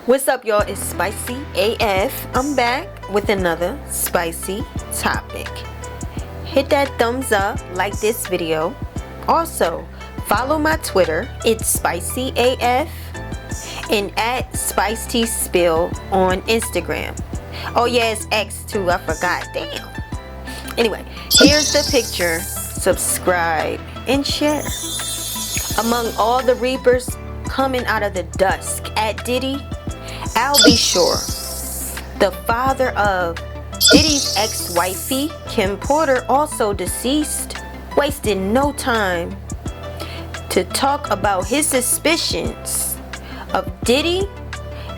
What's up, y'all? It's Spicy AF. I'm back with another spicy topic. Hit that thumbs up, like this video. Also, follow my Twitter. It's Spicy AF and at SpiceTSpill on Instagram. Oh yeah, it's X too. I forgot. Damn. Anyway, here's the picture. Subscribe and share. Among all the reapers coming out of the dusk at Diddy, I'll be sure the father of Diddy's ex-wifey, Kim Porter, also deceased, wasted no time to talk about his suspicions of Diddy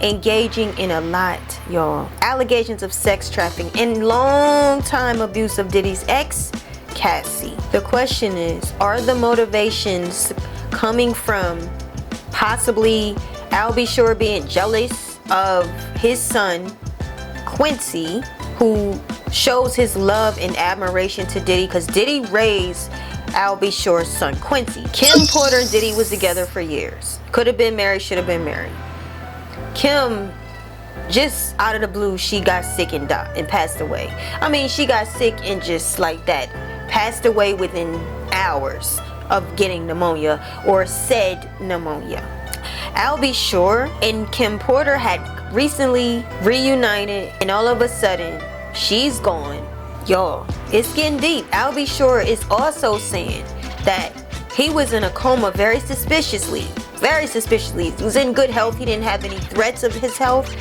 engaging in a lot, y'all. Allegations of sex trafficking and long time abuse of Diddy's ex, Cassie. The question is, are the motivations coming from possibly I'll be sure being jealous of his son Quincy, who shows his love and admiration to Diddy because Diddy raised I'll be sure's son Quincy. Kim Porter and Diddy was together for years. Could have been married, should have been married. Kim, just out of the blue, she got sick and died and passed away. I mean, she got sick and just like that passed away within hours of getting pneumonia, or said pneumonia. I'll be sure and Kim Porter had recently reunited, and all of a sudden she's gone. Y'all, it's getting deep. I'll be sure is also saying that he was in a coma very suspiciously. He was in good health. He didn't have any threats of his health,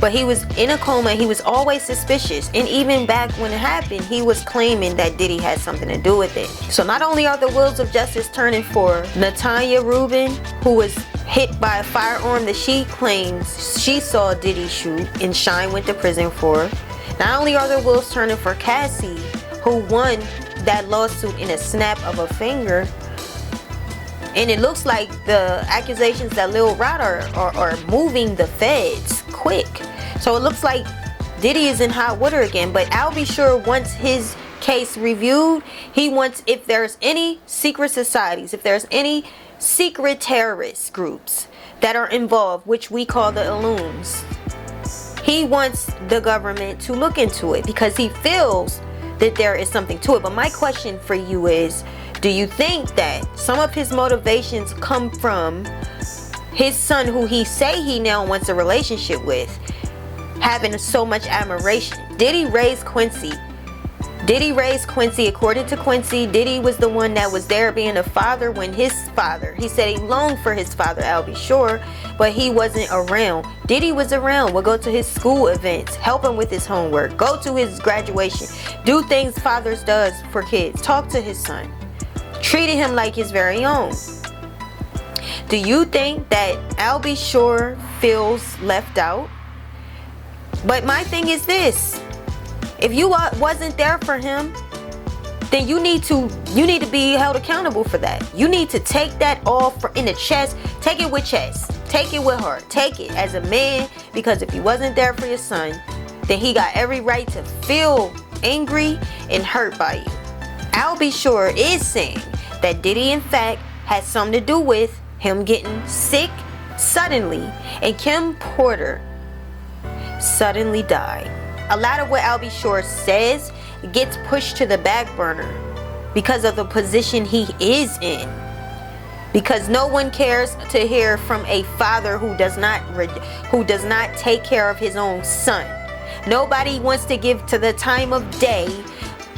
but he was in a coma. He was always suspicious, and even back when it happened, he was claiming that Diddy had something to do with it. So not only are the wheels of justice turning for Natanya Rubin, who was hit by a firearm that she claims she saw Diddy shoot and Shine went to prison for. Not only are the wheels turning for Cassie, who won that lawsuit in a snap of a finger, and it looks like the accusations that Lil Rat are moving the feds quick. So it looks like Diddy is in hot water again. But I'll be sure once his case reviewed, he wants, if there's any secret societies, if there's any secret terrorist groups that are involved, which we call the Illumes, he wants the government to look into it because he feels that there is something to it. But my question for you is, do you think that some of his motivations come from his son, who he say he now wants a relationship with, having so much admiration? Diddy raised Quincy. According to Quincy, Diddy was the one that was there being a father when his father, he said he longed for his father, I'll be sure, but he wasn't around. Diddy was around, would go to his school events, help him with his homework, go to his graduation, do things fathers does for kids, talk to his son, treated him like his very own. Do you think that I'll be sure feels left out? But my thing is this: if you wasn't there for him, then you need to be held accountable for that. You need to take that off in the chest. Take it with chest. Take it with heart. Take it as a man, because if he wasn't there for your son, then he got every right to feel angry and hurt by you. I'll be sure is saying that Diddy in fact had something to do with him getting sick suddenly, and Kim Porter suddenly died. A lot of what I'll be sure says gets pushed to the back burner because of the position he is in. Because no one cares to hear from a father who does not take care of his own son. Nobody wants to give to the time of day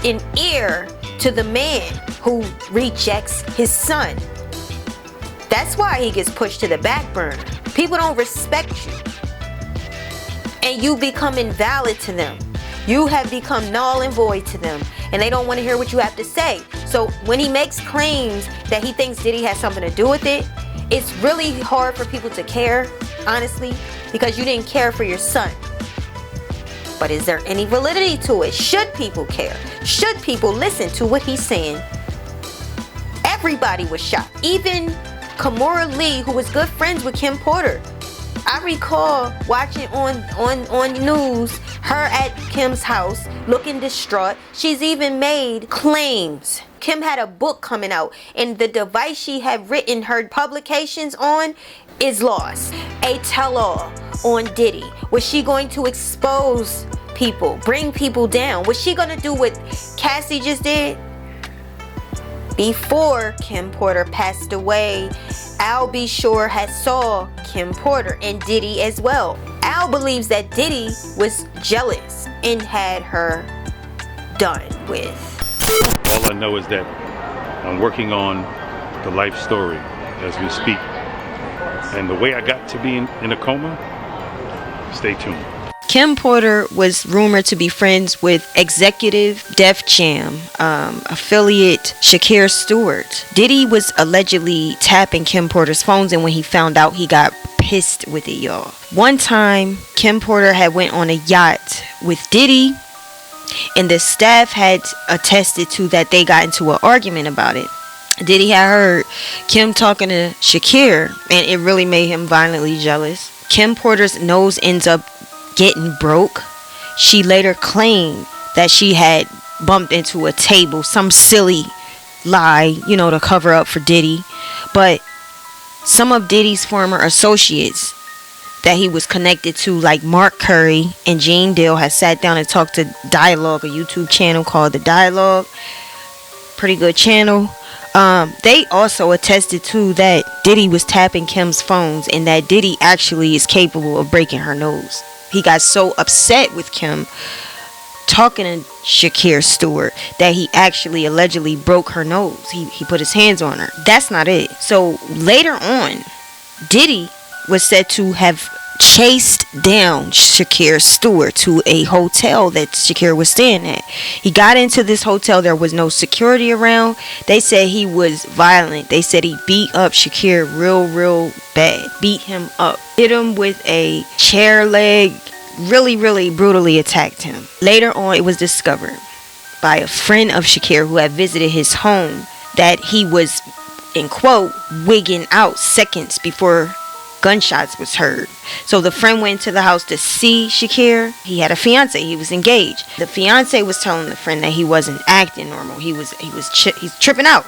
an ear to the man who rejects his son. That's why he gets pushed to the back burner. People don't respect you, and you become invalid to them. You have become null and void to them, and they don't want to hear what you have to say. So when he makes claims that he thinks Diddy has something to do with it, it's really hard for people to care, honestly, because you didn't care for your son. But is there any validity to it? Should people care? Should people listen to what he's saying? Everybody was shocked. Even Kimora Lee, who was good friends with Kim Porter. I recall watching on news her at Kim's house looking distraught. She's even made claims. Kim had a book coming out, and the device she had written her publications on, is lost. A tell-all on Diddy. Was she going to expose people, bring people down? Was she going to do what Cassie just did? Before Kim Porter passed away, Al B. Sure had saw Kim Porter and Diddy as well. Al believes that Diddy was jealous and had her done with. All I know is that I'm working on the life story as we speak. And the way I got to be in a coma, stay tuned. Kim Porter was rumored to be friends with executive Def Jam affiliate Shakir Stewart. Diddy was allegedly tapping Kim Porter's phones, and when he found out, he got pissed with it, y'all. One time, Kim Porter had went on a yacht with Diddy, and the staff had attested to that they got into an argument about it. Diddy had heard Kim talking to Shakir, and it really made him violently jealous. Kim Porter's nose ends up getting broke. She later claimed that she had bumped into a table, some silly lie, to cover up for Diddy. But some of Diddy's former associates that he was connected to, like Mark Curry and Gene Deal, had sat down and talked to Dialogue, a YouTube channel called The Dialogue. Pretty good channel. They also attested to that Diddy was tapping Kim's phones, and that Diddy actually is capable of breaking her nose. He got so upset with Kim talking to Shakir Stewart that he actually allegedly broke her nose. He put his hands on her. That's not it. So later on, Diddy was said to have chased down Shakir Stewart to a hotel that Shakir was staying at. He got into this hotel. There was no security around. They said he was violent. They said he beat up Shakir real bad. Beat him up. Hit him with a chair leg. Really brutally attacked him. Later on, it was discovered by a friend of Shakir who had visited his home that he was, in quote, wigging out seconds before gunshots was heard. So the friend went to the house to see Shakir. He had a fiance. He was engaged. The fiance was telling the friend that he wasn't acting normal. He's tripping out.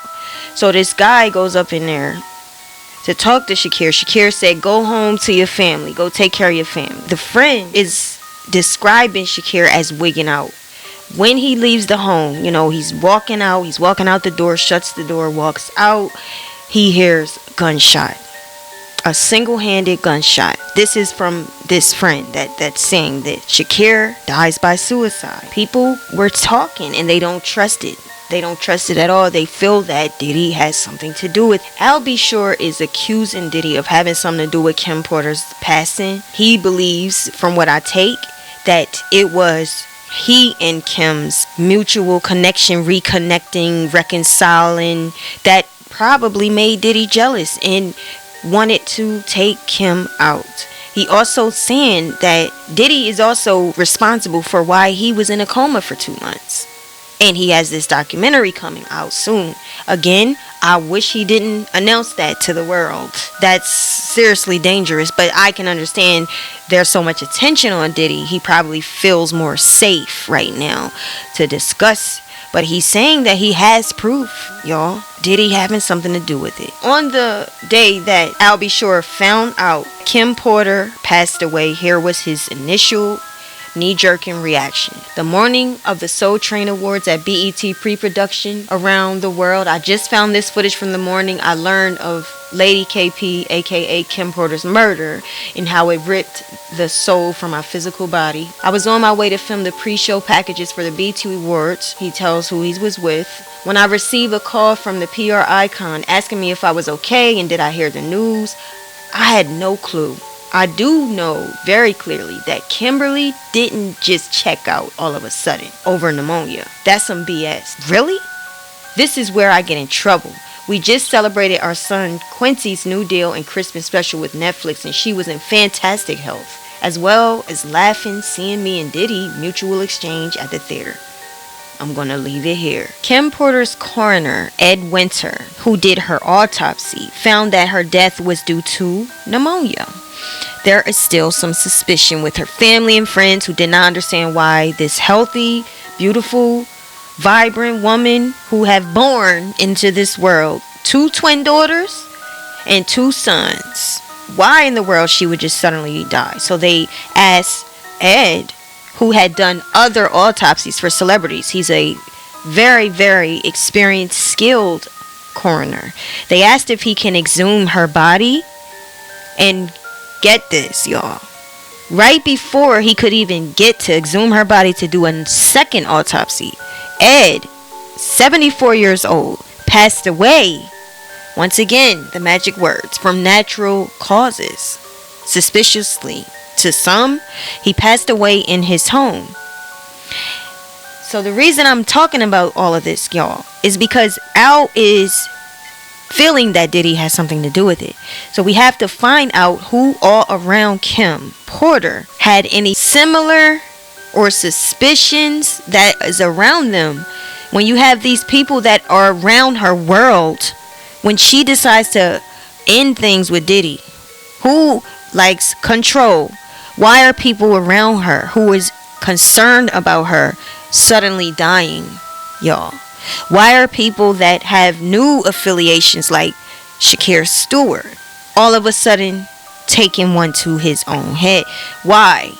So this guy goes up in there to talk to Shakir. Shakir said, "Go home to your family. Go take care of your family." The friend is describing Shakir as wigging out. When he leaves the home, he's walking out. He's walking out the door, shuts the door, walks out. He hears gunshot. A single-handed gunshot. This is from this friend that's saying that Shakir dies by suicide. People were talking and they don't trust it. They don't trust it at all. They feel that Diddy has something to do with it. Al B. Sure is accusing Diddy of having something to do with Kim Porter's passing. He believes, from what I take, that it was he and Kim's mutual connection, reconnecting, reconciling, that probably made Diddy jealous and wanted to take Kim out. He also saying that Diddy is also responsible for why he was in a coma for 2 months. And he has this documentary coming out soon. Again, I wish he didn't announce that to the world. That's seriously dangerous, but I can understand there's so much attention on Diddy. He probably feels more safe right now to discuss. But he's saying that he has proof, y'all. Diddy having something to do with it. On the day that Al B. Sure found out Kim Porter passed away, here was his initial knee-jerking reaction. The morning of the Soul Train Awards at BET pre-production around the world, I just found this footage from the morning. I learned of Lady KP, aka Kim Porter's murder, and how it ripped the soul from my physical body. I was on my way to film the pre-show packages for the BET Awards. He tells who he was with. When I received a call from the PR icon asking me if I was okay and did I hear the news, I had no clue. I do know very clearly that Kimberly didn't just check out all of a sudden over pneumonia. That's some BS. Really? This is where I get in trouble. We just celebrated our son Quincy's new deal and Christmas special with Netflix, and she was in fantastic health, as well as laughing, seeing me and Diddy mutual exchange at the theater. I'm gonna leave it here. Kim Porter's coroner, Ed Winter, who did her autopsy, found that her death was due to pneumonia. There is still some suspicion with her family and friends who did not understand why this healthy, beautiful, vibrant woman who have born into this world 2 twin daughters and 2 sons why in the world she would just suddenly die. So they asked Ed, who had done other autopsies for celebrities. He's a very, very experienced, skilled coroner. They asked if he can exhume her body, and get this, y'all, right before he could even get to exhume her body to do a second autopsy, Ed, 74 years old, passed away. Once again, the magic words, from natural causes. Suspiciously to some, he passed away in his home. So the reason I'm talking about all of this, y'all, is because Al is feeling that Diddy has something to do with it. So we have to find out who all around Kim Porter had any similar or suspicions that is around them. When you have these people that are around her world, when she decides to end things with Diddy, who likes control? Why are people around her who is concerned about her suddenly dying, y'all? Why are people that have new affiliations like Shakir Stewart all of a sudden taking one to his own head? Why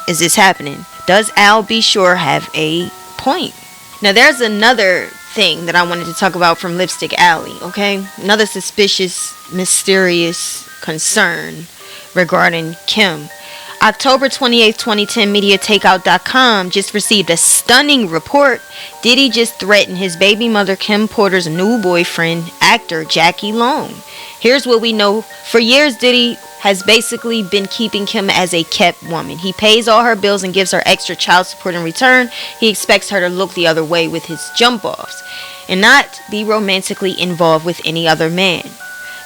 is this happening? Does Al B. Sure have a point? Now there's another thing that I wanted to talk about from Lipstick Alley, okay? Another suspicious, mysterious concern regarding Kim. October 28th, 2010, MediaTakeout.com just received a stunning report. Diddy just threatened his baby mother Kim Porter's new boyfriend, actor Jackie Long. Here's what we know. For years, Diddy has basically been keeping Kim as a kept woman. He pays all her bills and gives her extra child support in return. He expects her to look the other way with his jump-offs and not be romantically involved with any other man.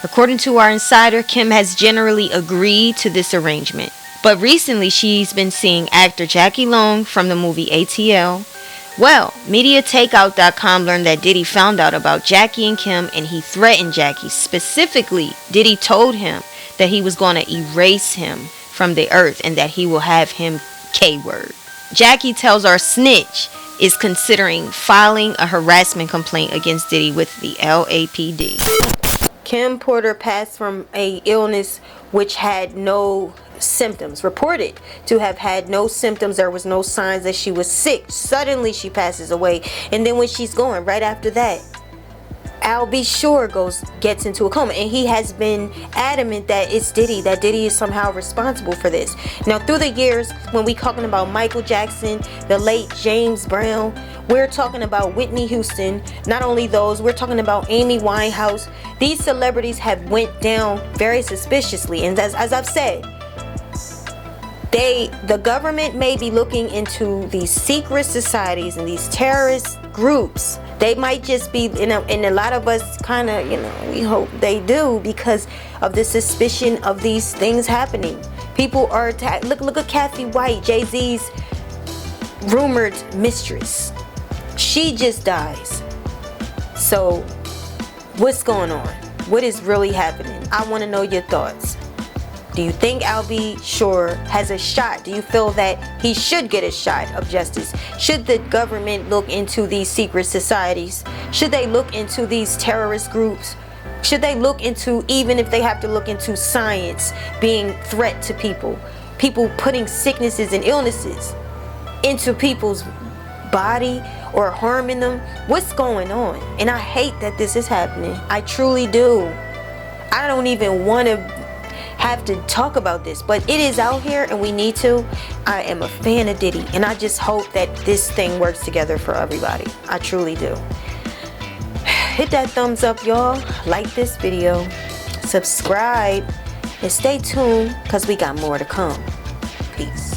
According to our insider, Kim has generally agreed to this arrangement. But recently, she's been seeing actor Jackie Long from the movie ATL. Well, MediaTakeout.com learned that Diddy found out about Jackie and Kim, and he threatened Jackie. Specifically, Diddy told him that he was going to erase him from the earth and that he will have him K-word. Jackie tells our snitch is considering filing a harassment complaint against Diddy with the LAPD. Kim Porter passed from a illness which had no symptoms, reported to have had no symptoms. There was no signs that she was sick. Suddenly she passes away, and then when she's going, right after that, Al B. Sure gets into a coma, and he has been adamant that it's Diddy, that Diddy is somehow responsible for this. Now through the years, when we talking about Michael Jackson, the late James Brown, we're talking about Whitney Houston, not only those, we're talking about Amy Winehouse. These celebrities have went down very suspiciously, and as I've said, the government may be looking into these secret societies and these terrorist groups. They might just be, and a lot of us kind of, we hope they do, because of the suspicion of these things happening. People are attacked. Look at Kathy White, Jay-Z's rumored mistress. She just dies. So what's going on? What is really happening? I want to know your thoughts. Do you think Al B. Sure has a shot? Do you feel that he should get a shot of justice? Should the government look into these secret societies? Should they look into these terrorist groups? Should they look into, even if they have to look into science being threat to people putting sicknesses and illnesses into people's body or harming them? What's going on? And I hate that this is happening. I truly do. I don't even want to have to talk about this, but it is out here and we need to. I am a fan of Diddy, and I just hope that this thing works together for everybody. I truly do. Hit that thumbs up, y'all. Like this video, subscribe, and stay tuned because we got more to come. Peace.